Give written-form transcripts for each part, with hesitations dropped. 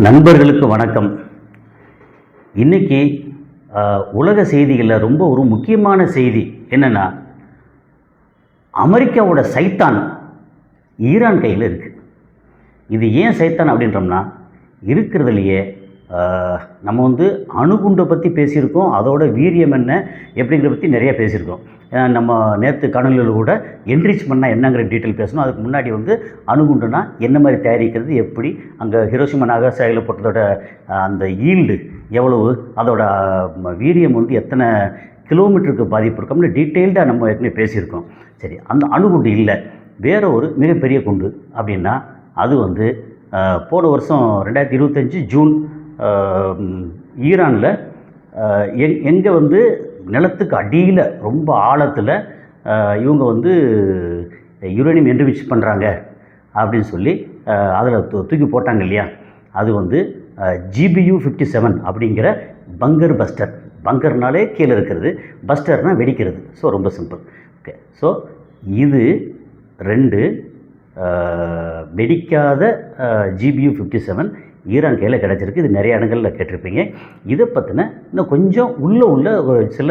நண்பர்களுக்கு வணக்கம். இன்றைக்கி உலக செய்திகளில் ரொம்ப ஒரு முக்கியமான செய்தி என்னென்னா, அமெரிக்காவோட சைத்தான் ஈரான் கையில் இருக்குது. இது ஏன் சைத்தான் அப்படின்றோம்னா, இருக்கிறதுலையே நம்ம அணுகுண்டை பற்றி பேசியிருக்கோம். அதோட வீரியம் என்ன எப்படிங்கிறத பற்றி நிறைய பேசியிருக்கோம். நம்ம நேற்று காணொலியில் கூட என்ரிச் பண்ணால் என்னங்கிற டீட்டெயில் பேசணும். அதுக்கு முன்னாடி அணுகுண்டுனா என்ன மாதிரி தயாரிக்கிறது, எப்படி அங்கே ஹிரோஷிமா நாகாசாகியில் போட்டதோட அந்த ஈல்டு எவ்வளவு, அதோட வீரியம் எத்தனை கிலோமீட்டருக்கு பாதிப்பு இருக்கோம்னு டீட்டெயில்டாக நம்ம ஏற்கனவே பேசியிருக்கோம். சரி, அந்த அணுகுண்டு இல்லை, வேறு ஒரு மிகப்பெரிய குண்டு அப்படின்னா அது போன வருஷம் 2025 ஜூன் ஈரானில் எங்கே நிலத்துக்கு அடியில் ரொம்ப ஆழத்தில் இவங்க யுரேனியம் என்ரிச் பண்ணுறாங்க அப்படின்னு சொல்லி அதில் தூக்கி போட்டாங்க இல்லையா. அது GBU-57 அப்படிங்கிற பங்கர் பஸ்டர். பங்கர்னாலே கீழே இருக்கிறது, பஸ்டர்னால் வெடிக்கிறது. ஸோ ரொம்ப சிம்பிள். ஓகே, ஸோ இது ரெண்டு வெடிக்காத GBU-57 ஈரான் கையில் கிடச்சிருக்கு. இது நிறைய இடங்களில் கேட்டிருப்பீங்க. இதை பற்றின இன்னும் கொஞ்சம் உள்ள சில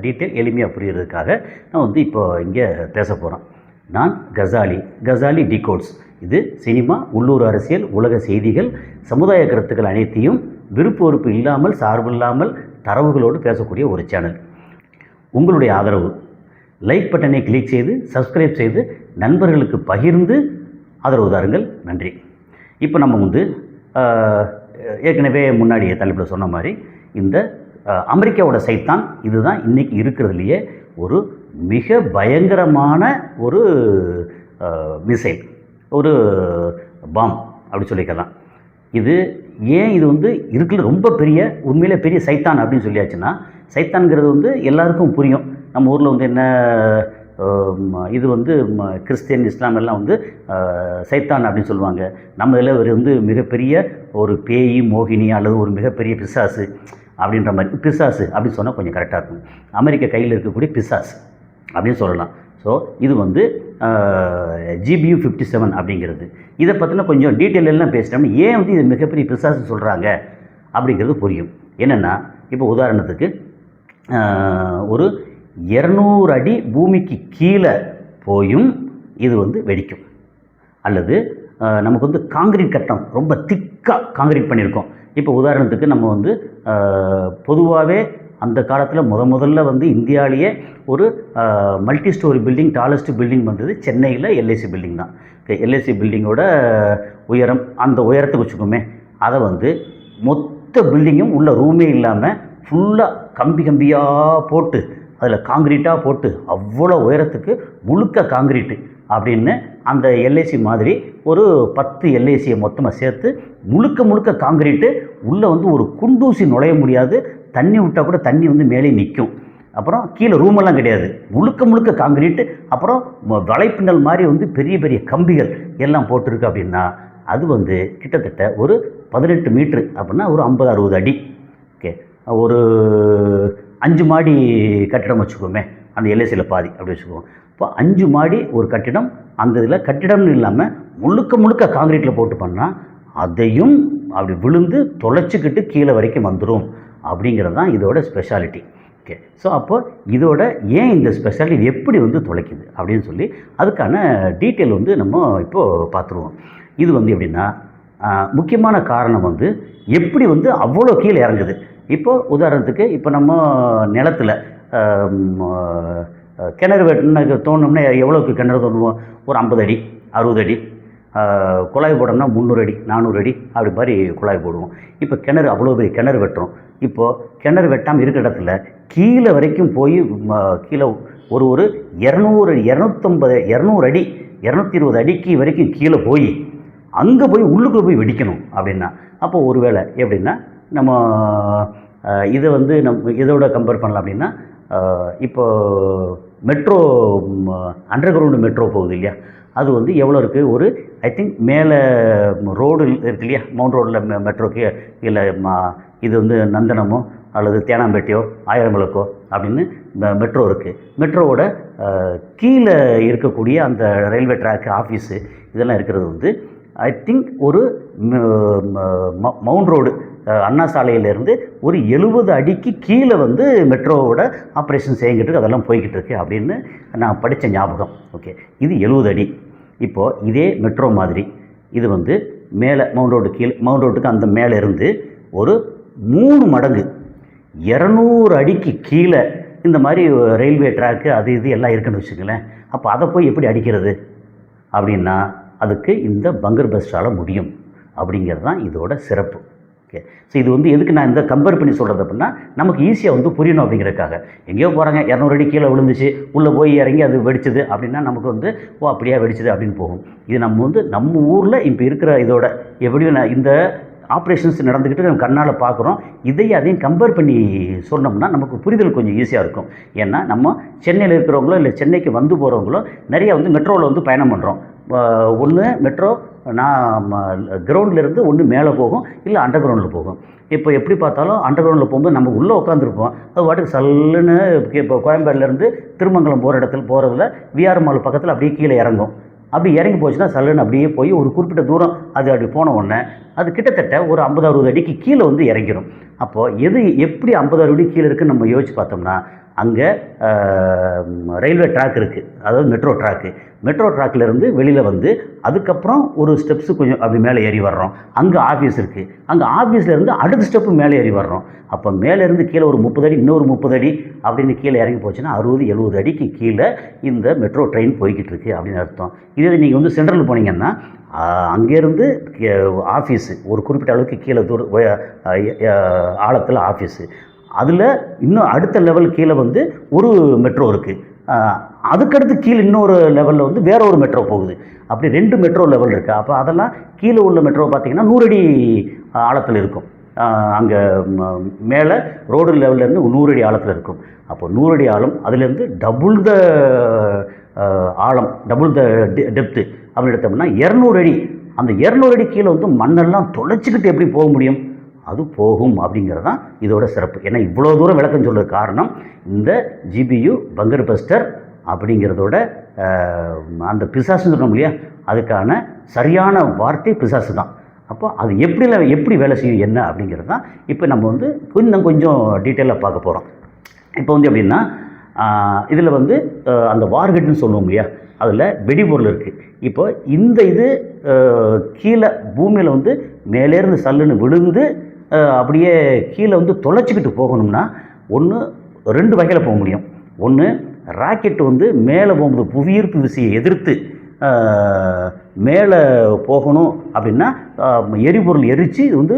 டீட்டெயில் எளிமையாக புரிகிறதுக்காக நான் இப்போ இங்கே பேச போகிறேன். நான் கசாலி டிகோட்ஸ். இது சினிமா, உள்ளூர் அரசியல், உலக செய்திகள், சமுதாய கருத்துக்கள் அனைத்தையும் விருப்ப வெறுப்பு இல்லாமல், சார்பில்லாமல் தரவுகளோடு பேசக்கூடிய ஒரு சேனல். உங்களுடைய ஆதரவு, லைக் பட்டனை கிளிக் செய்து சப்ஸ்கிரைப் செய்து நண்பர்களுக்கு பகிர்ந்து ஆதரவு தாருங்கள். நன்றி. இப்போ நம்ம ஏற்கனவே முன்னாடி தலைப்பில் சொன்ன மாதிரி இந்த அமெரிக்காவோட சைத்தான் இதுதான் இன்றைக்கி இருக்கிறதுலையே ஒரு மிக பயங்கரமான ஒரு மிசைல், ஒரு பாம் அப்படி சொல்லிக்கலாம். இது ஏன் இது இருக்குல்ல ரொம்ப பெரிய, உண்மையிலே பெரிய சைத்தான் அப்படின்னு சொல்லியாச்சுன்னா, சைத்தான்கிறது எல்லாருக்கும் புரியும். நம்ம ஊரில் என்ன இது கிறிஸ்டியன், இஸ்லாம் எல்லாம் சைத்தான் அப்படின்னு சொல்லுவாங்க. நம்ம இதில் ஒரு மிகப்பெரிய ஒரு பேய், மோகினி அல்லது ஒரு மிகப்பெரிய பிசாசு அப்படின்ற மாதிரி. பிசாசு அப்படின்னு சொன்னால் கொஞ்சம் கரெக்டாக இருக்கும். அமெரிக்கா கையில் இருக்கக்கூடிய பிசாசு அப்படின்னு சொல்லலாம். ஸோ இது GBU-57 அப்படிங்கிறது. இதை பற்றின கொஞ்சம் டீட்டெயில் எல்லாம் பேசிட்டோம்னா ஏன் இது மிகப்பெரிய பிசாசு சொல்கிறாங்க அப்படிங்கிறது புரியும். என்னென்னா, இப்போ உதாரணத்துக்கு ஒரு 200 அடி பூமிக்கு கீழே போயும் இது வெடிக்கும். அல்லது நமக்கு காங்கிரீட் கட்டம் ரொம்ப திக்காக காங்கிரீட் பண்ணியிருக்கோம். இப்போ உதாரணத்துக்கு நம்ம பொதுவாகவே அந்த காலத்தில் முதல்ல இந்தியாவிலேயே ஒரு multi story building, tallest building வந்தது சென்னையில் LIC பில்டிங் தான். LIC பில்டிங்கோட உயரம், அந்த உயரத்துக்கு வச்சுக்கோமே, அதை மொத்த பில்டிங்கும் உள்ள ரூமே இல்லாமல் ஃபுல்லாக கம்பியாக போட்டு, அதில் காங்கிரீட்டாக போட்டு, அவ்வளோ உயரத்துக்கு முழுக்க காங்கிரீட்டு அப்படின்னு அந்த LIC மாதிரி ஒரு 10 LICயை மொத்தமாக சேர்த்து முழுக்க காங்கிரீட்டு. உள்ளே ஒரு குண்டூசி நுழைய முடியாது. தண்ணி விட்டால் கூட தண்ணி மேலே நிற்கும். அப்புறம் கீழே ரூமெல்லாம் கிடையாது, முழுக்க காங்கிரீட்டு. அப்புறம் வலைப்பின்னல் மாதிரி பெரிய பெரிய கம்பிகள் எல்லாம் போட்டிருக்கு. அப்படின்னா அது கிட்டத்தட்ட ஒரு 18 மீட்ரு அப்படின்னா ஒரு 50-60 அடி. ஓகே, ஒரு 5 மாடி கட்டிடம் வச்சுக்கோமே, அந்த LICயில் பாதி அப்படி வச்சுக்குவோம். இப்போ 5 மாடி ஒரு கட்டிடம். அந்த இதில் கட்டிடம்னு இல்லாமல் முழுக்க காங்கிரீட்டில் போட்டு பண்ணால் அதையும் அப்படி விழுந்து தொலைச்சிக்கிட்டு கீழே வரைக்கும் வந்துடும் அப்படிங்கிறது தான் இதோட ஸ்பெஷாலிட்டி. ஓகே, ஸோ அப்போ இதோட ஏன் இந்த ஸ்பெஷாலிட்டி, இது எப்படி தொலைக்குது அப்படின்னு சொல்லி அதுக்கான டீட்டெயில் நம்ம இப்போது பார்த்துருவோம். இது எப்படின்னா, முக்கியமான காரணம் எப்படி அவ்வளோ கீழே இறங்குது. இப்போது உதாரணத்துக்கு இப்போ நம்ம நிலத்தில் கிணறு வெட்டின தோணும்னா எவ்வளோக்கு கிணறு தோணுவோம்? ஒரு 50 அடி, 60 அடி. குழாய் போடணும்னா 300 அடி, 400 அடி அப்படி மாதிரி குழாய் போடுவோம். இப்போ கிணறு அவ்வளோ பெரிய கிணறு வெட்டுறோம். இப்போது கிணறு வெட்டாமல் இருக்கிற இடத்துல கீழே வரைக்கும் போய் கீழே ஒரு 200 அடி, 220 அடிக்கு வரைக்கும் கீழே போய் அங்கே போய் உள்ளுக்குள்ளே போய் வெடிக்கணும் அப்படின்னா, அப்போ ஒரு வேளை எப்படின்னா நம்ம இதை நம்ம இதோட கம்பேர் பண்ணலாம். அப்படின்னா இப்போது மெட்ரோ, அண்டர் கிரவுண்டு மெட்ரோ போகுது இல்லையா, அது எவ்வளோ இருக்குது? ஒரு ஐ திங்க் மேலே ரோடு இருக்கு இல்லையா, மவுண்ட் ரோடில் மெட்ரோக்கு இல்லை இது நந்தனமோ அல்லது தேனாம்பேட்டையோ ஆயிரம்விளக்கோ அப்படின்னு மெட்ரோ இருக்குது. மெட்ரோவோட கீழே இருக்கக்கூடிய அந்த ரயில்வே ட்ராக்கு, ஆஃபீஸு இதெல்லாம் இருக்கிறது ஐ திங்க் ஒரு மவுண்ட் ரோடு அண்ணா சாலையிலேருந்து ஒரு 70 அடிக்கு கீழே வந்து மெட்ரோவோட ஆப்ரேஷன் செய்யங்கிட்டு இருக்கு, அதெல்லாம் போய்கிட்டு இருக்கு அப்படின்னு நான் படித்த ஞாபகம். ஓகே, இது 70 அடி. இப்போது இதே மெட்ரோ மாதிரி இது வந்து மேலே மவுண்ட் ரோடு கீழே, மவுண்ட் ரோட்டுக்கு அந்த மேலே இருந்து ஒரு 3 மடங்கு 200 அடிக்கு கீழே இந்த மாதிரி ரயில்வே ட்ராக்கு அது இது எல்லாம் இருக்குன்னு வச்சுக்கங்களேன். அப்போ அதை போய் எப்படி அடிக்கிறது அப்படின்னா அதுக்கு இந்த பங்கர் பஸ்டால் முடியும் அப்படிங்கிறது தான் இதோட சிறப்பு. ஓகே, ஸோ இது வந்து எதுக்கு நான் இந்த கம்பேர் பண்ணி சொல்கிறது அப்படின்னா நமக்கு ஈஸியாக வந்து புரியணும் அப்படிங்கிறதுக்காக. எங்கேயோ போகிறாங்க 200 அடி கீழே விழுந்துச்சு, உள்ளே போய் இறங்கி அது வெடிச்சது அப்படின்னா நமக்கு வந்து ஓ அப்படியே வெடிச்சது அப்படின்னு போகும். இது நம்ம வந்து நம்ம ஊரில் இப்போ இருக்கிற இதோட எப்படியும் இந்த ஆப்ரேஷன்ஸ் நடந்துக்கிட்டு நம்ம கண்ணால் பார்க்குறோம். இதையும் அதையும் கம்பேர் பண்ணி சொன்னோம்னா நமக்கு புரிதல் கொஞ்சம் ஈஸியாக இருக்கும். ஏன்னா நம்ம சென்னையில் இருக்கிறவங்களோ இல்லை சென்னைக்கு வந்து போகிறவங்களோ நிறைய வந்து மெட்ரோவில் வந்து பயணம் பண்ணுறோம். ஒன்று மெட்ரோ நான் கிரவுண்ட்லேருந்து ஒன்று மேலே போகும், இல்லை அண்டர் கிரவுண்டில் போகும். இப்போ எப்படி பார்த்தாலும் அண்டர் கிரவுண்டில் போகும்போது நம்ம உள்ளே உட்காந்துருப்போம், அது வாட்டுக்கு சல்லுன்னு இப்போ கோயம்பேடுலேருந்து திருமங்கலம் போகிற இடத்துல போகிறதுல விஆர் மால் பக்கத்தில் அப்படியே கீழே இறங்கும். அப்படி இறங்கி போச்சுன்னா சல்லுன்னு அப்படியே போய் ஒரு குறிப்பிட்ட தூரம் அது அப்படி போன உடனே அது கிட்டத்தட்ட ஒரு 50-60 அடிக்கு கீழே வந்து இறங்கிடும். அப்போது எது எப்படி 50-60 அடி கீழே இருக்குதுன்னு நம்ம யோசிச்சு பார்த்தோம்னா அங்கே ரயில்வே ட்ராக் இருக்குது, அதாவது மெட்ரோ ட்ராக்கு. மெட்ரோ ட்ராக்லேருந்து வெளியில் வந்து அதுக்கப்புறம் ஒரு ஸ்டெப்ஸு கொஞ்சம் அப்படி மேலே ஏறி வர்றோம். அங்கே ஆஃபீஸ் இருக்குது, அங்கே ஆஃபீஸ்லேருந்து அடுத்த ஸ்டெப்பு மேலே ஏறி வர்றோம். அப்போ மேலேருந்து கீழே ஒரு 30 அடி, இன்னொரு 30 அடி அப்படின்னு கீழே இறங்கி போச்சுன்னா 60-70 அடிக்கு கீழே இந்த மெட்ரோ ட்ரெயின் போய்கிட்டு இருக்குது அப்படின்னு அர்த்தம். இதே நீங்கள் வந்து சென்ட்ரல் போனீங்கன்னா அங்கேருந்து ஆஃபீஸு ஒரு குறிப்பிட்ட அளவுக்கு கீழே ஆழத்தில் ஆஃபீஸு, அதில் இன்னும் அடுத்த லெவல் கீழே வந்து ஒரு மெட்ரோ இருக்குது, அதுக்கடுத்து கீழே இன்னொரு லெவலில் வந்து வேற ஒரு மெட்ரோ போகுது. அப்படி 2 மெட்ரோ லெவல் இருக்குது. அப்போ அதெல்லாம் கீழே உள்ள மெட்ரோ பார்த்திங்கன்னா 100 அடி ஆழத்தில் இருக்கும். அங்கே மேலே ரோடு லெவல்லேருந்து 100 அடி ஆழத்தில் இருக்கும். அப்போ 100 அடி ஆழம், அதுலேருந்து டபுள் த ஆழம், டபுள் த டெப்த்து அப்படின்னு எடுத்தோம்னா 200 அடி. அந்த 200 அடி கீழே வந்து மண்ணெல்லாம் தொலைச்சிக்கிட்டு எப்படி போக முடியும்? அது போகும் அப்படிங்கிறது தான் இதோட சிறப்பு. ஏன்னா இவ்வளோ தூரம் விளக்கம் சொல்கிற காரணம் இந்த ஜிபியு பங்கர் பஸ்டர் அப்படிங்கிறதோட அந்த பிசாசுன்னு சொன்னோம் இல்லையா, அதுக்கான சரியான வார்த்தை பிசாசு தான். அப்போ அது எப்படி வேலை செய்யும் என்ன அப்படிங்கிறது தான் இப்போ நம்ம வந்து கொஞ்சம் டீட்டெயிலாக பார்க்க போகிறோம். இப்போ வந்து எப்படின்னா இதில் வந்து அந்த வார்கெட்டுன்னு சொல்லுவோம் இல்லையா, அதில் வெடிபொருள் இருக்குது. இப்போ இந்த இது கீழே பூமியில் வந்து மேலேருந்து சல்லுன்னு விழுந்து அப்படியே கீழே வந்து தொலைச்சிக்கிட்டு போகணும்னா 2 வகையில் போக முடியும். ஒன்று ராக்கெட்டு வந்து மேலே போகும்போது புவியீர்ப்பு விசையை எதிர்த்து மேலே போகணும் அப்படின்னா எரிபொருள் எரித்து இது வந்து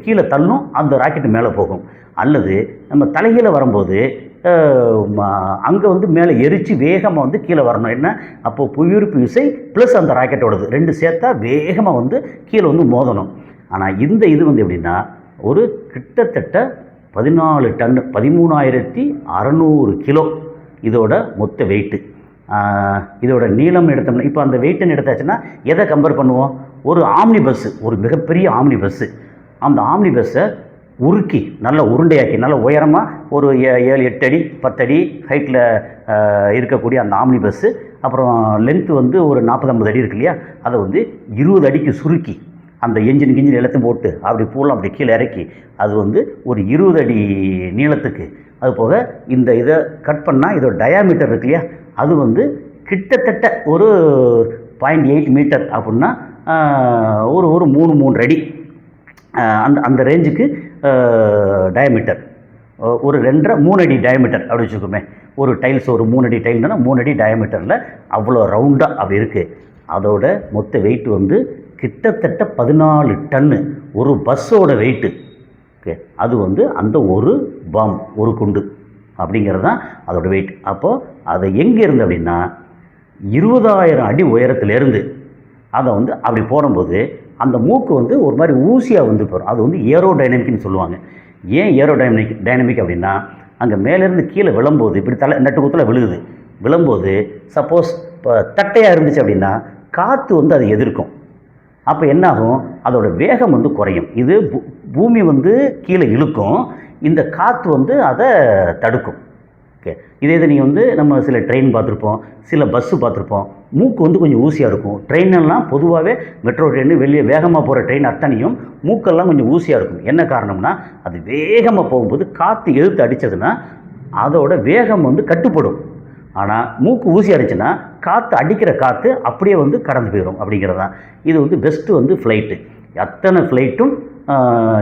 கீழே தள்ளும், அந்த ராக்கெட்டு மேலே போகும். அல்லது நம்ம தலைகீழ வரும்போது அங்கே வந்து மேலே எரித்து வேகமாக வந்து கீழே வரணும். என்ன அப்போது புவியீர்ப்பு விசை ப்ளஸ் அந்த ராக்கெட்டோடது 2 சேர்த்தா வேகமாக வந்து கீழே வந்து மோதணும். ஆனால் இந்த இது வந்து எப்படின்னா ஒரு கிட்டத்தட்ட 14 டன்னு 13,600 கிலோ இதோட மொத்த வெயிட்டு. இதோட நீளம் எடுத்தோம்னா இப்போ அந்த வெயிட்டுன்னு எடுத்தாச்சுன்னா எதை கம்பேர் பண்ணுவோம்? ஒரு ஆம்னி பஸ்ஸு, ஒரு மிகப்பெரிய ஆம்னி பஸ்ஸு. அந்த ஆம்னி பஸ்ஸை உருக்கி நல்லா உருண்டையாக்கி நல்லா உயரமாக ஒரு 7-8 அடி 10 அடி ஹைட்டில் இருக்கக்கூடிய அந்த ஆம்னி பஸ்ஸு, அப்புறம் லென்த்து வந்து ஒரு 40-50 அடி இருக்கு இல்லையா, அதை வந்து 20 அடிக்கு சுருக்கி அந்த என்ஜின் எல்லாத்தையும் போட்டு அப்படி பூலாம் அப்படி கீழே இறக்கி அது வந்து ஒரு 20 அடி நீளத்துக்கு. அது போக இந்த இதை கட் பண்ணால் இதோட டயாமீட்டர் இருக்கு இல்லையா, அது வந்து கிட்டத்தட்ட ஒரு 0.8 மீட்டர் அப்படின்னா ஒரு 3 அடி அந்த ரேஞ்சுக்கு டயாமீட்டர். ஒரு 2.5-3 அடி டயாமீட்டர் அப்படி வச்சுக்கோமே. ஒரு டைல்ஸ் ஒரு 3 அடி டைல்னா 3 அடி டயாமீட்டரில் அவ்வளோ ரவுண்டாக அப்படி இருக்குது. அதோட மொத்த வெயிட் வந்து கிட்டத்தட்ட 14 டன்னு ஒரு பஸ்ஸோட வெயிட்டு. ஓகே, அது வந்து அந்த ஒரு பாம் ஒரு குண்டு அப்படிங்கிறது தான் அதோட வெயிட். அப்போது அதை எங்கே இருந்து அப்படின்னா 20,000 அடி உயரத்துலேருந்து அதை வந்து அப்படி போடும்போது அந்த மூக்கு வந்து ஒரு மாதிரி ஊசியாக வந்து போகிறோம். அது வந்து ஏரோடைனமிக்னு சொல்லுவாங்க. ஏன் டைனமிக் அப்படின்னா அங்கே மேலேருந்து கீழே விழும்போது இப்படி நட்டு குத்தில் விழும்போது சப்போஸ் இப்போ தட்டையாக இருந்துச்சு அப்படின்னா காற்று வந்து அதை எதிர்க்கும். அப்போ என்னாகும்? அதோட வேகம் வந்து குறையும். இது பூமி வந்து கீழே இழுக்கும், இந்த காற்று வந்து அதை தடுக்கும். ஓகே. இதே இது நீங்கள் வந்து நம்ம சில ட்ரெயின் பார்த்துருப்போம், சில பஸ்ஸு பார்த்துருப்போம். மூக்கு வந்து கொஞ்சம் ஊசியாக இருக்கும். ட்ரெயினெல்லாம் பொதுவாகவே மெட்ரோ ட்ரெயின் வெளியே வேகமாக போகிற ட்ரெயின் அத்தனையும் மூக்கெல்லாம் கொஞ்சம் ஊசியாக இருக்கும். என்ன காரணம்னா அது வேகமாக போகும்போது காற்று எதிர்த்து அடித்ததுன்னா அதோட வேகம் வந்து கட்டுப்படும். ஆனால் மூக்கு ஊசி அடிச்சுன்னா காற்று அடிக்கிற காற்று அப்படியே வந்து கடந்து போயிடும் அப்படிங்கிறது தான். இது வந்து பெஸ்ட்டு வந்து ஃப்ளைட்டு. அத்தனை ஃப்ளைட்டும்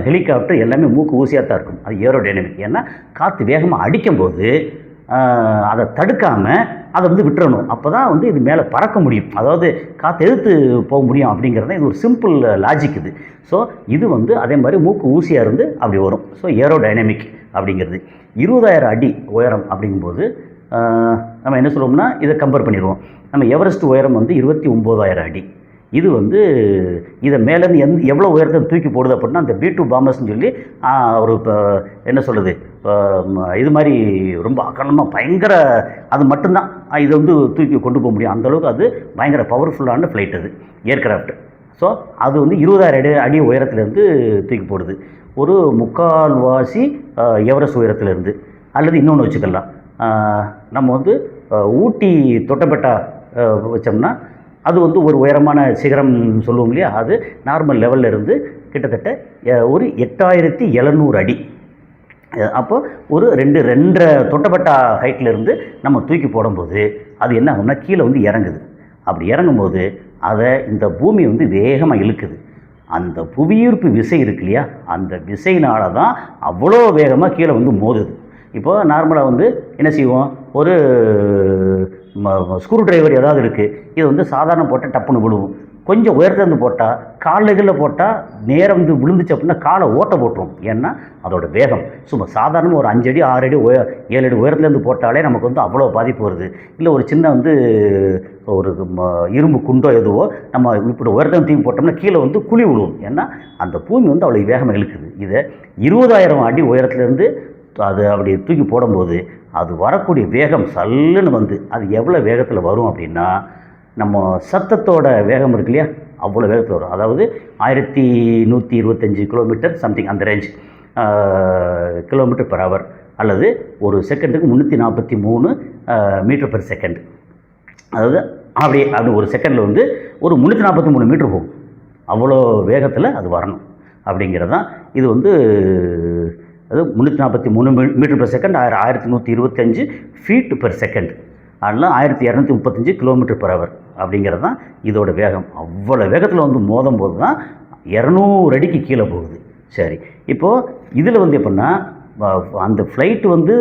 ஹெலிகாப்டர் எல்லாமே மூக்கு ஊசியாக தான் இருக்கும். அது ஏரோடைனமிக். ஏன்னா காற்று வேகமாக அடிக்கும்போது அதை தடுக்காமல் அதை வந்து விட்டுறணும். அப்போ தான் வந்து இது மேலே பறக்க முடியும். அதாவது காற்று எதிர்த்து போக முடியும் அப்படிங்கிறது இது ஒரு சிம்பிள் லாஜிக் இது. ஸோ இது வந்து அதே மாதிரி மூக்கு ஊசியாக இருந்து அப்படி வரும். ஸோ ஏரோடைனமிக் அப்படிங்கிறது 20,000 அடி உயரம் அப்படிங்கும்போது நம்ம என்ன சொல்லுவோம்னா இதை கம்பேர் பண்ணிடுவோம். நம்ம எவரெஸ்ட் உயரம் வந்து 29,000 அடி. இது வந்து இதை மேலேருந்து எவ்வளோ உயரத்தை தூக்கி போடுது அப்படின்னா அந்த B2 பாம்பர்ஸ்னு சொல்லி ஒரு இப்போ என்ன சொல்லுது இது மாதிரி ரொம்ப அகலமாக பயங்கர அது மட்டும்தான் இதை வந்து தூக்கி கொண்டு போக முடியும். அந்தளவுக்கு அது பயங்கர பவர்ஃபுல்லான ஃப்ளைட் அது ஏர்கிராஃப்ட். ஸோ அது வந்து 20,000 அடி உயரத்துலேருந்து தூக்கி போடுது. ஒரு 3/4 எவரெஸ்ட் உயரத்துலேருந்து. அல்லது இன்னொன்று வச்சுக்கலாம், நம்ம வந்து ஊட்டி தொட்டபெட்டா வச்சோம்னா அது வந்து ஒரு உயரமான சிகரம் சொல்லுவோம் இல்லையா, அது நார்மல் லெவலில் இருந்து கிட்டத்தட்ட ஒரு 8,700 அடி. அப்போ ஒரு 2.5 தொட்டபெட்டா ஹைட்லேருந்து நம்ம தூக்கி போடும்போது அது என்ன ஆகும்னா கீழே வந்து இறங்குது. அப்படி இறங்கும்போது அதை இந்த பூமி வந்து வேகமாக இழுக்குது. அந்த புவியீர்ப்பு விசை இருக்கு இல்லையா, அந்த விசையினால தான் அவ்வளோ வேகமாக கீழே வந்து மோதுது. இப்போ நார்மலாக வந்து என்ன செய்வோம், ஒரு ஸ்க்ரூ டிரைவர் ஏதாவது இருக்குது, இது வந்து சாதாரண போட்டால் டப்புன்னு விழுவும். கொஞ்சம் உயரத்துலேருந்து போட்டால் கால்களில் போட்டால் நேரம் வந்து விழுந்துச்சு அப்படின்னா காலை ஓட்ட போட்டுரும். ஏன்னா அதோட வேகம் சும்மா சாதாரண ஒரு 5 அடி 6 அடி 7 அடி உயரத்துலேருந்து போட்டாலே நமக்கு வந்து அவ்வளோ பாதிப்பு வருது. இல்லை ஒரு சின்ன வந்து ஒரு இரும்பு குண்டோ எதுவோ நம்ம இப்படி உயரத்தில் தூக்கி போட்டோம்னா கீழே வந்து குழி விழுவும். ஏன்னா அந்த பூமி வந்து அவ்வளோ வேகமாக இழுக்குது. இதை 20,000 அடி உயரத்துலேருந்து அது அப்படி தூக்கி போடும்போது அது வரக்கூடிய வேகம் சல்லுன்னு வந்து அது எவ்வளோ வேகத்தில் வரும் அப்படின்னா நம்ம சத்தத்தோட வேகம் இருக்கு இல்லையா, அவ்வளோ வேகத்தில் வரும். அதாவது 1125 கிலோமீட்டர் சம்திங் அந்த ரேஞ்ச் km/h, அல்லது ஒரு செகண்டுக்கு 343 மீட்டர் பெர் செகண்ட். அதாவது அப்படி ஒரு செகண்டில் வந்து ஒரு 343 மீட்டர் போகும். அவ்வளோ வேகத்தில் அது வரணும் அப்படிங்கிறது தான். இது வந்து அது 343 metre per second 1125 feet per second, அதனால் 1235 km/h அப்படிங்கிறது தான் இதோட வேகம். அவ்வளோ வேகத்தில் வந்து மோதும் போது தான் 200 அடிக்கு கீழே போகுது. சரி, இப்போது இதில் வந்து எப்படின்னா அந்த ஃப்ளைட்டு வந்து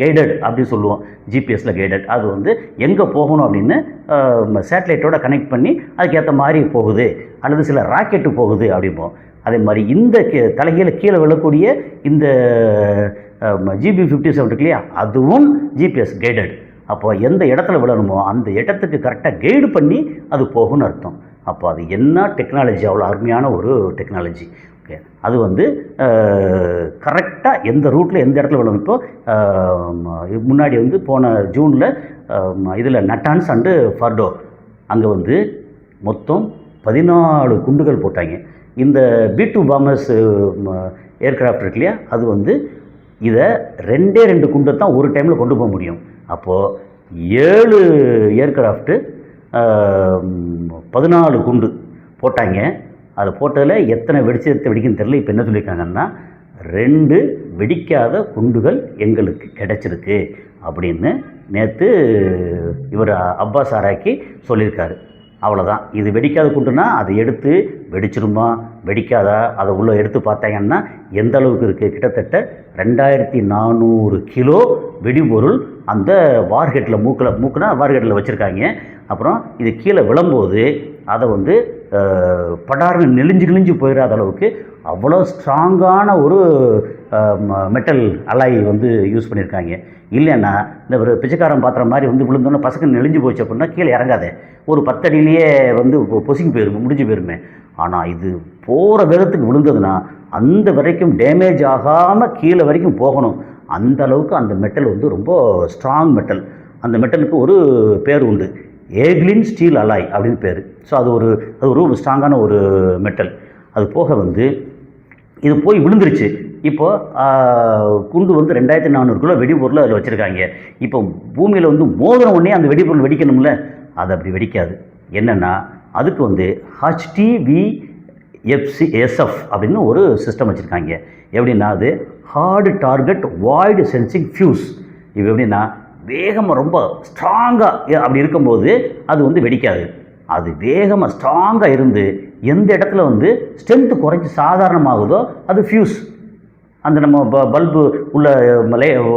கைடட் அப்படின்னு சொல்லுவோம், ஜிபிஎஸில் கைடட். அது வந்து எங்கே போகணும் அப்படின்னு சேட்டலைட்டோட கனெக்ட் பண்ணி அதுக்கேற்ற மாதிரி போகுது, அல்லது சில ராக்கெட்டு போகுது அப்படிம்போம். அதே மாதிரி இந்த தலைகீழ கீழே விழக்கூடிய இந்த GB-57 இருக்கு இல்லையா, அதுவும் ஜிபிஎஸ் கைடட். அப்போ எந்த இடத்துல விழணுமோ அந்த இடத்துக்கு கரெக்டாக கைடு பண்ணி அது போகும்னு அர்த்தம். அப்போ அது என்ன டெக்னாலஜி, அவ்வளோ அருமையான ஒரு டெக்னாலஜி. ஓகே, அது வந்து கரெக்டாக எந்த ரூட்டில் எந்த இடத்துல விழணும். இப்போது முன்னாடி வந்து போன ஜூனில் இதில் நட்டான்ஸ் அண்டு ஃபர்டோ அங்கே வந்து மொத்தம் 14 குண்டுகள் போட்டாங்க. இந்த B2 பாம்பர்ஸ் ஏர்கிராஃப்ட் இருக்கு இல்லையா, அது வந்து இதை 2 குண்டை தான் ஒரு டைமில் கொண்டு போக முடியும். அப்போது 7 ஏர்கிராஃப்ட்டு 14 குண்டு போட்டாங்க. அது போட்டதில் எத்தனை வெடிக்குன்னு தெரியல. இப்போ என்ன சொல்லியிருக்காங்கன்னா 2 வெடிக்காத குண்டுகள் எங்களுக்கு கிடைச்சிருக்கு அப்படின்னு நேற்று இவர் அப்பாஸ் ஆராய்ச்சி சொல்லியிருக்காரு. அவ்வளோதான். இது வெடிக்காத குண்டுனா அதை எடுத்து வெடிச்சிருமா வெடிக்காதா அதை உள்ளே எடுத்து பார்த்தாங்கன்னா எந்த அளவுக்கு இருக்குது, கிட்டத்தட்ட 2400 கிலோ வெடிபொருள் அந்த வார்ஹெட்டில் மூக்குனா வார்ஹெட்டில் வச்சுருக்காங்க. அப்புறம் இது கீழே விழும்போது அதை வந்து படார்னு நெளிஞ்சு போயிடாத அளவுக்கு அவ்வளோ ஸ்ட்ராங்கான ஒரு மெட்டல் அலாய் வந்து யூஸ் பண்ணியிருக்காங்க. இல்லைன்னா இந்த ஒரு பிச்சைக்காரன் பாத்திரம் மாதிரி வந்து விழுந்தோன்னா பசங்க நெளிஞ்சு போச்சு அப்படின்னா கீழே இறங்காதே, ஒரு 10 அடியிலேயே வந்து பொசுங்கி போயிருமே, முடிஞ்சு போயிருமே. ஆனால் இது போகிற வேகத்துக்கு விழுந்ததுன்னா அந்த வரைக்கும் டேமேஜ் ஆகாமல் கீழே வரைக்கும் போகணும். அந்த அளவுக்கு அந்த மெட்டல் வந்து ரொம்ப ஸ்ட்ராங் மெட்டல். அந்த மெட்டலுக்கு ஒரு பேர் உண்டு, ஏக்லின் ஸ்டீல் அலாய் அப்படின்னு பேர். ஸோ அது ஒரு ஸ்ட்ராங்கான ஒரு மெட்டல். அது போக வந்து இது போய் விழுந்துருச்சு. இப்போது குண்டு வந்து 2400 கிலோ வெடிபொருள் அதில் வச்சுருக்காங்க. இப்போ பூமியில் வந்து மோதின உடனே அந்த வெடிபொருள் வெடிக்கணும்ல, அது அப்படி வெடிக்காது. என்னென்னா அதுக்கு வந்து HTVSF அப்படின்னு ஒரு சிஸ்டம் வச்சுருக்காங்க. எப்படின்னா அது hard target void sensing fuse. இது எப்படின்னா வேகமாக ரொம்ப ஸ்ட்ராங்காக அப்படி இருக்கும்போது அது வந்து வெடிக்காது. அது வேகமாக ஸ்ட்ராங்காக இருந்து எந்த இடத்துல வந்து ஸ்ட்ரென்த்து குறைஞ்சி சாதாரணமாகுதோ அது ஃபியூஸ். அந்த நம்ம பல்பு உள்ள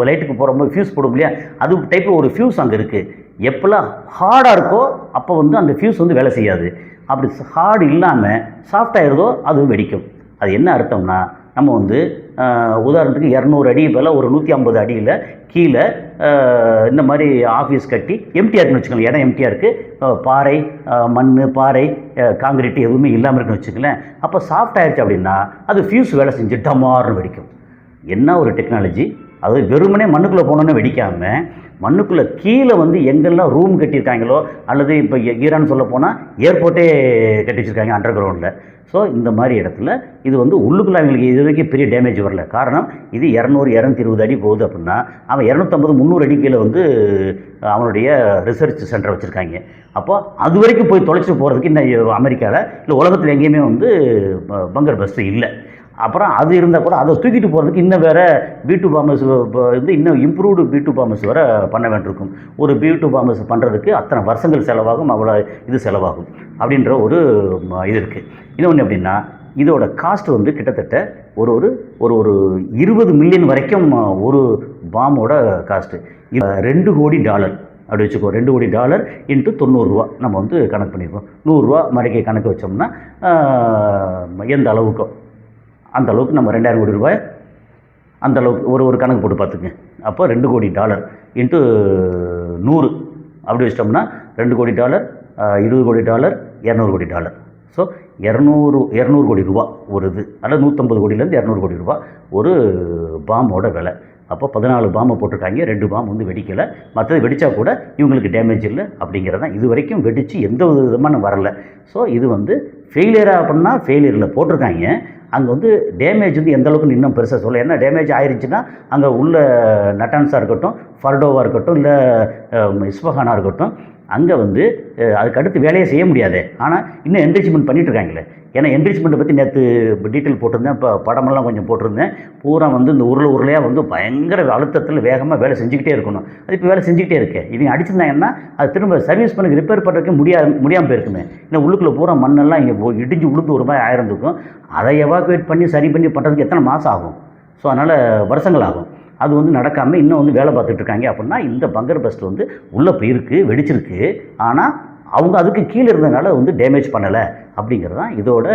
லைட்டுக்கு போகிறோம்போது ஃபியூஸ் போடும் இல்லையா, அது டைப்பில் ஒரு ஃபியூஸ் அங்கே இருக்குது. எப்போல்லாம் ஹார்டாக இருக்கோ அப்போ வந்து அந்த ஃபியூஸ் வந்து வேலை செய்யாது. அப்படி ஹார்டு இல்லாமல் சாஃப்டாகிருதோ அது வெடிக்கும். அது என்ன அர்த்தம்னா நம்ம வந்து உதாரணத்துக்கு 200 அடி போல் ஒரு 150 அடியில் கீழே இந்த மாதிரி ஆஃபீஸ் கட்டி எம்டியாக இருக்குன்னு வச்சுக்கோங்களேன். இடம் எம்டியாக இருக்குது, பாறை மண் பாறை காங்கிரீட்டு எதுவுமே இல்லாமல் இருக்குன்னு வச்சுக்கங்களேன். அப்போ சாஃப்ட் ஆகிடுச்சு அப்படின்னா அது ஃபியூஸ் வேலை செஞ்சு டமார்னு வெடிக்கும். என்ன ஒரு டெக்னாலஜி! அது வெறுமனே மண்ணுக்குள்ளே போனோன்னு வெடிக்காமல் மண்ணுக்குள்ளே கீழே வந்து எங்கெல்லாம் ரூம் கட்டியிருக்காங்களோ அல்லது இப்போ ஈரான் சொல்ல போனால் ஏர்போர்ட்டே கட்டி வச்சுருக்காங்க அண்டர் கிரவுண்டில். ஸோ இந்த மாதிரி இடத்துல இது வந்து உள்ளுக்குள்ளே அவங்களுக்கு இது வரைக்கும் பெரிய டேமேஜ் வரல. காரணம் இது 200-220 அடி போகுது அப்படின்னா அவன் 250-300 அடி கீழே வந்து அவனுடைய ரிசர்ச் சென்டர் வச்சுருக்காங்க. அப்போ அது வரைக்கும் போய் தொலைச்சி போகிறதுக்கு இன்னும் அமெரிக்காவில் இல்லை உலகத்தில் எங்கேயுமே வந்து பங்கர் பஸ்ட்டு இல்லை. அப்புறம் அது இருந்தால் கூட அதை தூக்கிட்டு போகிறதுக்கு இன்னும் வேறு B2 பாம்பர்ஸ் வந்து இன்னும் இம்ப்ரூவ்டு B2 பாம்பர்ஸ் வேறு பண்ண வேண்டியிருக்கும். ஒரு B2 பாம்பர்ஸ் பண்ணுறதுக்கு அத்தனை வருஷங்கள் செலவாகும், அவ்வளோ இது செலவாகும் அப்படின்ற ஒரு இது இருக்குது. இன்னொன்று எப்படின்னா இதோட காஸ்ட் வந்து கிட்டத்தட்ட ஒரு ஒரு ஒரு ஒரு 20 மில்லியன் வரைக்கும் ஒரு பாம்போட காஸ்ட்டு. $2 கோடி அப்படி வச்சுக்கோ. $2 கோடி இன்ட்டு 90 ரூபா நம்ம வந்து கணக்கு பண்ணியிருக்கோம். 100 ரூபா மறைக்க கணக்கு வச்சோம்னா எந்த அளவுக்கோ அந்த அளவுக்கு நம்ம 2000 கோடி ரூபாய் அந்த அளவுக்கு ஒரு கணக்கு போட்டு பார்த்துங்க. அப்போ $2 கோடி இன்ட்டு 100 அப்படி வச்சிட்டோம்னா $2 கோடி, $20 கோடி, $200 கோடி. ஸோ 200 கோடி ரூபா ஒரு இது, அல்லது 150 கோடியிலேருந்து 200 கோடி ரூபா ஒரு பாம்போட விலை. அப்போ 14 பாம்பை போட்டிருக்காங்க, 2 பாம்பு வந்து வெடிக்கலை. மற்றது வெடித்தா கூட இவங்களுக்கு டேமேஜ் இல்லை அப்படிங்கிறதான். இது வரைக்கும் வெடித்து எந்த விதமான வரலை. ஸோ இது வந்து ஃபெயிலியராக அப்படின்னா ஃபெயிலியரில் போட்டிருக்காங்க. அங்கே வந்து டேமேஜ் வந்து எந்த அளவுக்கு இன்னும் பெருசாக சொல்ல. ஏன்னா டேமேஜ் ஆயிருச்சுன்னா அங்கே உள்ள நட்டான்ஸாக இருக்கட்டும், ஃபர்டோவாக இருக்கட்டும், இல்லை இஸ்பஹானாக இருக்கட்டும், அங்கே வந்து அதுக்கு அடுத்து வேலையை செய்ய முடியாது. ஆனால் இன்னும் என்ரிச்மெண்ட் பண்ணிகிட்ருக்காங்களே. ஏன்னா என்ரிச்மெண்ட்டை பற்றி நேற்று டீட்டெயில் போட்டிருந்தேன், இப்போ படமெல்லாம் கொஞ்சம் போட்டிருந்தேன். பூரா வந்து இந்த உருளையாக வந்து பயங்கர அழுத்தத்தில் வேகமாக வேலை செஞ்சுக்கிட்டே இருக்கணும். அது இப்போ வேலை செஞ்சுக்கிட்டே இருக்கேன். இவங்க அடிச்சிருந்தாங்கன்னா அது திரும்ப சர்வீஸ் பண்ணி ரிப்பேர் பண்ணுறதுக்கு முடியாமல் போயிருக்குமே. இன்னும் உள்ளுக்குள்ளே பூரா மண்ணெல்லாம் இங்கே இடிஞ்சு உளுந்து ஒரு மாதிரி ஆயிருந்துக்கும். அதை எவாக்குவேட் பண்ணி சரி பண்ணி பண்ணுறதுக்கு எத்தனை மாதம் ஆகும்? ஸோ அதனால் வருஷங்கள் ஆகும். அது வந்து நடக்காமல் இன்னும் வந்து வேலை பார்த்துட்ருக்காங்க. அப்படின்னா இந்த பங்கர் பஸ்ட் வந்து உள்ளே போயிருக்கு, வெடிச்சிருக்கு. ஆனால் அவங்க அதுக்கு கீழே இருந்ததுனால வந்து டேமேஜ் பண்ணலை அப்படிங்கிறது தான் இதோட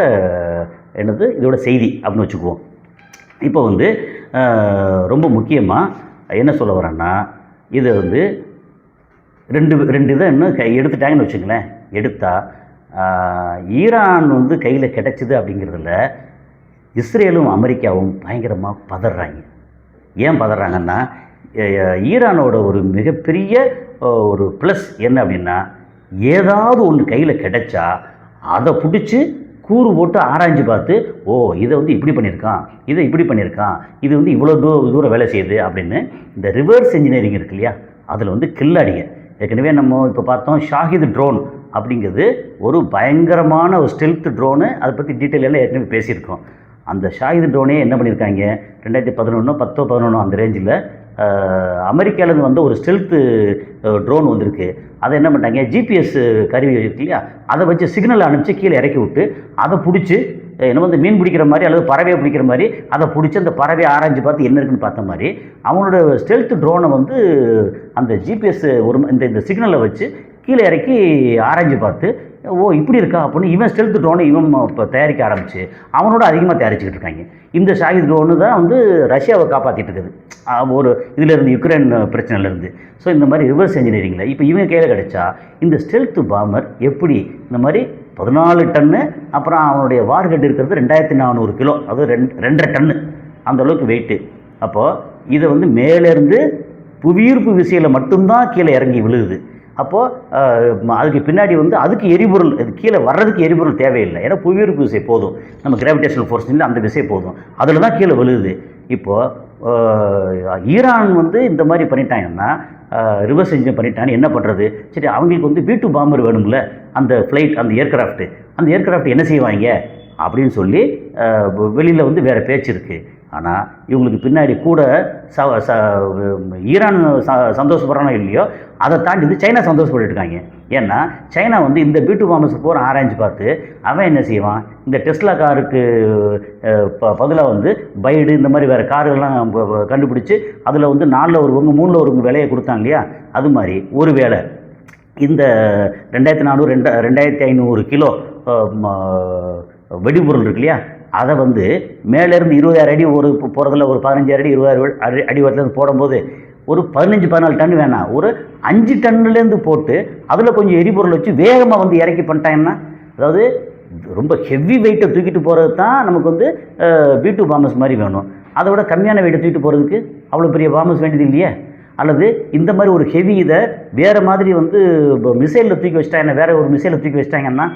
செய்தி அப்படின்னு வச்சுக்குவோம். இப்போ வந்து ரொம்ப முக்கியமாக என்ன சொல்ல வரேன்னா, இதை வந்து ரெண்டு இதை இன்னும் எடுத்துட்டாங்கன்னு வச்சுங்களேன். எடுத்தால் ஈரான் வந்து கையில் கிடச்சிது அப்படிங்கிறதுல இஸ்ரேலும் அமெரிக்காவும் பயங்கரமாக பதறாங்க. ஏன் பதறாங்கன்னா, ஈரானோட ஒரு மிகப்பெரிய ஒரு ப்ளஸ் என்ன அப்படின்னா, ஏதாவது ஒன்று கையில் கிடைச்சா அதை பிடிச்சி கூறு போட்டு ஆராய்ஞ்சு பார்த்து, ஓ இதை வந்து இப்படி பண்ணியிருக்கான், இதை இப்படி பண்ணியிருக்கான், இது வந்து இவ்வளோ தூரம் வேலை செய்யுது அப்படின்னு இந்த ரிவர்ஸ் இன்ஜினியரிங் இருக்கு இல்லையா, அதில் வந்து கில்லாடிங்க. ஏற்கனவே நம்ம இப்போ பார்த்தோம் ஷாஹித் ட்ரோன் அப்படிங்கிறது ஒரு பயங்கரமான ஒரு ஸ்டெல்த் ட்ரோனு. அதை பற்றி டீட்டெயில் எல்லாம் ஏற்கனவே பேசியிருக்கோம். அந்த ஷாஹித் ட்ரோனே என்ன பண்ணியிருக்காங்க, 2011 அந்த ரேஞ்சில் அமெரிக்காவிலேருந்து வந்து ஒரு ஸ்டெல்த்து ட்ரோன் வந்திருக்கு. அதை என்ன பண்ணிட்டாங்க, ஜிபிஎஸ் கருவி இருக்கு இல்லையா, அதை வச்சு சிக்னல் அனுப்பிச்சு கீழே இறக்கி விட்டு அதை பிடிச்சி என்ன வந்து மீன் பிடிக்கிற மாதிரி அல்லது பறவையை பிடிக்கிற மாதிரி அதை பிடிச்சி அந்த பறவையை ஆராய்ஞ்சு பார்த்து என்ன இருக்குன்னு பார்த்த மாதிரி அவங்களோட ஸ்டெல்த் ட்ரோனை வந்து அந்த ஜிபிஎஸ் இந்த சிக்னலை வச்சு கீழே இறக்கி ஆராய்ஞ்சு பார்த்து, ஓ இப்படி இருக்கா அப்படின்னு இவன் ஸ்டெல்த் ட்ரோனை இவன் இப்போ தயாரிக்க ஆரம்பிச்சு அவனோட அதிகமாக தயாரிச்சுக்கிட்டு இருக்காங்க. இந்த ஷாஹித் ட்ரோனு தான் வந்து ரஷ்யாவை காப்பாற்றிட்டு இருக்குது ஒரு இதிலேருந்து, யுக்ரைன் பிரச்சனையிலேருந்து. ஸோ இந்த மாதிரி ரிவர்ஸ் இன்ஜினியரிங்கில் இப்போ இவங்க கையில் கிடைச்சா இந்த ஸ்டெல்த் பாம்பர் எப்படி இந்த மாதிரி 14 டன்னு, அப்புறம் அவனுடைய வார்ஹெட் இருக்கிறது 2400 கிலோ, அது 2.5 டன்னு அந்த அளவுக்கு வெயிட்டு. அப்போது இதை வந்து மேலேருந்து புவியீர்ப்பு விசையில் மட்டும்தான் கீழே இறங்கி விழுகுது. அப்போது அதுக்கு பின்னாடி வந்து அதுக்கு எரிபொருள், அது கீழே வர்றதுக்கு எரிபொருள் தேவையில்லை. ஏன்னா புவியீர்ப்பு விசை போதும், நம்ம கிராவிடேஷனல் ஃபோர்ஸ் அந்த விசை போதும், அதில் தான் கீழே விழுகுது. இப்போது ஈரான் வந்து இந்த மாதிரி பண்ணிட்டாங்கன்னா, ரிவர்ஸ் இன்ஜின் பண்ணிட்டாங்கன்னு என்ன பண்ணுறது? சரி, அவங்களுக்கு வந்து B2 பாம்பர் வேணும்ல, அந்த ஃப்ளைட், அந்த ஏர்க்ராஃப்ட் என்ன செய்வாங்க அப்படின்னு சொல்லி வெளியில் வந்து வேறு பேச்சு இருக்குது. ஆனால் இவங்களுக்கு பின்னாடி கூட ஈரான் சந்தோஷப்படுறானோ இல்லையோ, அதை தாண்டி வந்து சைனா சந்தோஷப்பட்டு இருக்காங்க. ஏன்னா சைனா வந்து இந்த B2 பாம்பர்ஸ் பூரா ஆராய்ஞ்சு பார்த்து அவன் என்ன செய்வான், இந்த டெஸ்லா காருக்கு பதிலாக வந்து பைடு இந்த மாதிரி வேறு கார்கள்லாம் கண்டுபிடிச்சி அதில் வந்து 4ல் ஒரு பங்கு 3ல் ஒரு பங்கு விலையை கொடுத்தாங்க இல்லையா, அது மாதிரி ஒரு வேளை இந்த 2400 2500 கிலோ வெடிபொருள் இருக்கு இல்லையா, அதை வந்து மேலேருந்து 20,000 அடி ஒரு போகிறதுல ஒரு 15,000 அடி 20,000 அடி வரலேருந்து போடும்போது ஒரு 15-14 டன் வேணாம், ஒரு 5 டன்னுலேருந்து போட்டு அதில் கொஞ்சம் எரிபொருள் வச்சு வேகமாக வந்து இறக்கி பண்ணிட்டாங்கன்னா, அதாவது ரொம்ப ஹெவி வெயிட்டை தூக்கிட்டு போகிறது தான் நமக்கு வந்து B2 பாம்பர்ஸ் மாதிரி வேணும். அதை விட கம்மியான வெயிட்டை தூக்கிட்டு போகிறதுக்கு அவ்வளோ பெரிய பாம்பர்ஸ் வேண்டியது இல்லையே. அல்லது இந்த மாதிரி ஒரு ஹெவி இதை வேறு மாதிரி வந்து மிசைலில் தூக்கி வச்சிட்டாங்க, வேறு ஒரு மிசைலில் தூக்கி வச்சிட்டாங்கன்னா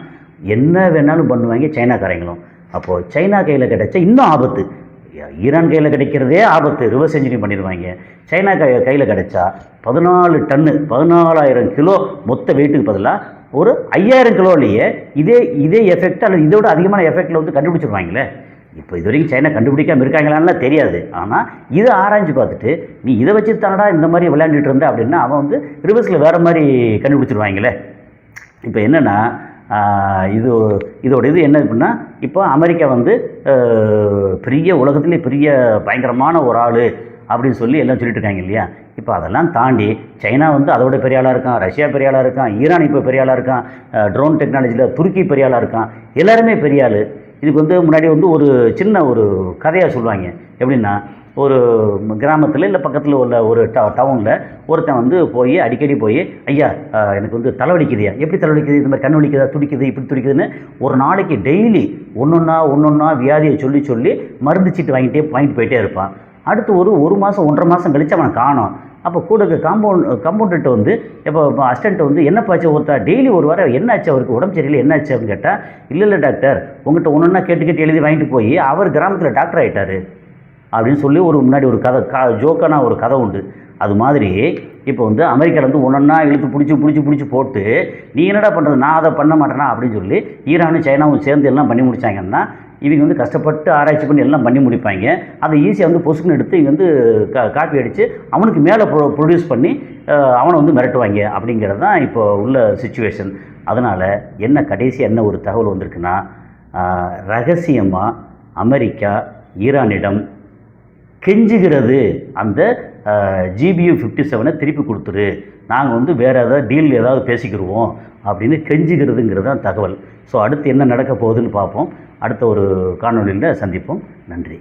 என்ன வேணாலும் பண்ணுவாங்க சைனாக்காரங்களும். அப்போது சைனா கையில் கிடைச்சா இன்னும் ஆபத்து. ஈரான் கையில் கிடைக்கிறதே ஆபத்து, ரிவர்ஸ் இன்ஜினியரிங் பண்ணிடுவாங்க. சைனா கையில் கிடைச்சா 14 டன்னு 14,000 கிலோ மொத்த வெயிட்டுக்கு பதிலாக ஒரு 5,000 கிலோலேயே இதே எஃபெக்ட் அல்லது இதோட அதிகமான எஃபெக்டில் வந்து கண்டுபிடிச்சிருவாங்களே. இப்போ இது வரைக்கும் சைனா கண்டுபிடிக்காமல் இருக்காங்களான்லாம் தெரியாது. ஆனால் இதை ஆராய்ஞ்சு பார்த்துட்டு நீ இதை வச்சு தானடா இந்த மாதிரி விளையாண்டுட்டு இருந்த அப்படின்னா அவன் வந்து ரிவர்ஸில் வேறு மாதிரி கண்டுபிடிச்சிருவாங்களே. இப்போ என்னென்னா இதோட இது என்ன அப்படின்னா, இப்போ அமெரிக்கா வந்து பெரிய உலகத்திலே பெரிய பயங்கரமான ஒரு ஆள் அப்படின்னு சொல்லி எல்லாம் சொல்லிட்டு இருக்காங்க இல்லையா. இப்போ அதெல்லாம் தாண்டி சைனா வந்து அதோட பெரிய ஆளாக இருக்கான், ரஷ்யா பெரிய ஆளாக இருக்கான், ஈரான் இப்போ பெரிய ஆளாக இருக்கான், ட்ரோன் டெக்னாலஜியில் துருக்கி பெரிய ஆளாக இருக்கான், எல்லாருமே பெரிய ஆள். இதுக்கு வந்து முன்னாடி வந்து ஒரு சின்ன ஒரு கதையாக சொல்லுவாங்க. எப்படின்னா, ஒரு கிராமத்தில் இல்லை பக்கத்தில் உள்ள ஒரு டவுனில் ஒருத்தன் வந்து போய் அடிக்கடி போய், ஐயா எனக்கு வந்து தலைவலிக்குதுயா, எப்படி தலைவலிக்குது, இந்த மாதிரி கண் வலிக்குதா, துடிக்குது, இப்படி துடிக்குதுன்னு ஒரு நாளைக்கு டெய்லி ஒன்றொன்னா வியாதியை சொல்லி மருந்து சீட்டு வாங்கிட்டு போயிட்டே இருப்பான். அடுத்து ஒரு மாதம் 1.5 மாதம் கழித்து அவனை காணோம். அப்போ கூட கம்பவுண்டர்கிட்ட வந்து இப்போ அசிஸ்டண்ட்டை வந்து என்னப்பாச்சு ஒருத்தா டெய்லி ஒரு வாரம் என்னாச்சு, அவருக்கு உடம்பு சரியில்லை என்னாச்சு அப்படின்னு கேட்டால், இல்லை டாக்டர் உங்கள்கிட்ட ஒன்றா கேட்டு எழுதி வாங்கிட்டு போய் அவர் கிராமத்தில் டாக்டர் ஆகிட்டார் அப்படின்னு சொல்லி ஒரு முன்னாடி ஒரு கதை ஜோக்கான ஒரு கதை உண்டு. அது மாதிரி இப்போ வந்து அமெரிக்காவில் வந்து ஒன்றா இழுத்து பிடிச்சி போட்டு நீ என்னடா பண்ணுறது, நான் அதை பண்ண மாட்டேனா அப்படின்னு சொல்லி ஈரானும் சைனாவும் சேர்ந்து எல்லாம் பண்ணி முடித்தாங்கன்னா, இவங்க வந்து கஷ்டப்பட்டு ஆராய்ச்சி பண்ணி எல்லாம் பண்ணி முடிப்பாங்க. அதை ஈஸியாக வந்து பொசுக்குன்னு எடுத்து இவங்க வந்து காப்பி அடித்து அவனுக்கு மேலே ப்ரொடியூஸ் பண்ணி அவனை வந்து மிரட்டுவாங்க. அப்படிங்கிறது தான் இப்போ உள்ள சிச்சுவேஷன். அதனால் கடைசியாக என்ன ஒரு தகவல் வந்திருக்குன்னா, ரகசியமாக அமெரிக்கா ஈரானிடம் கெஞ்சுகிறது, அந்த GBU-57 திருப்பி கொடுத்துரு, நாங்கள் வந்து வேறு ஏதாவது டீல் ஏதாவது பேசிக்கிடுவோம் அப்படின்னு கெஞ்சுகிறதுங்கிறது தான் தகவல். ஸோ அடுத்து என்ன நடக்க போகுதுன்னு பார்ப்போம். அடுத்த ஒரு காணொளியில் சந்திப்போம். நன்றி.